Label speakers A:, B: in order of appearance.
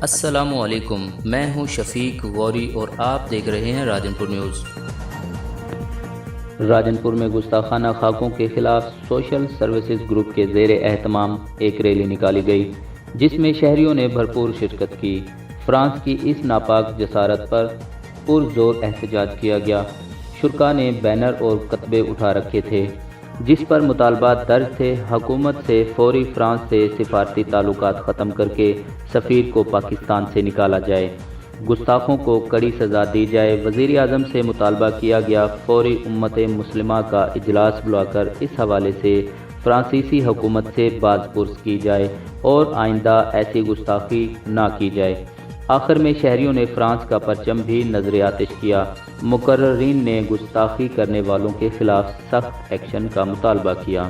A: السلام علیکم، میں ہوں شفیق غوری اور آپ دیکھ رہے ہیں راجن پور نیوز۔ راجن پور میں گستاخانہ خاکوں کے خلاف سوشل سروسز گروپ کے زیر اہتمام ایک ریلی نکالی گئی، جس میں شہریوں نے بھرپور شرکت کی۔ فرانس کی اس ناپاک جسارت پر پرزور احتجاج کیا گیا۔ شرکاء نے بینر اور کتبے اٹھا رکھے تھے جس پر مطالبات درج تھے۔ حکومت سے فوری فرانس سے سفارتی تعلقات ختم کر کے سفیر کو پاکستان سے نکالا جائے، گستاخوں کو کڑی سزا دی جائے۔ وزیر اعظم سے مطالبہ کیا گیا فوری امت مسلمہ کا اجلاس بلا کر اس حوالے سے فرانسیسی حکومت سے باز پرس کی جائے اور آئندہ ایسی گستاخی نہ کی جائے۔ آخر میں شہریوں نے فرانس کا پرچم بھی نذر آتش کیا۔ مقررین نے گستاخی کرنے والوں کے خلاف سخت ایکشن کا مطالبہ کیا۔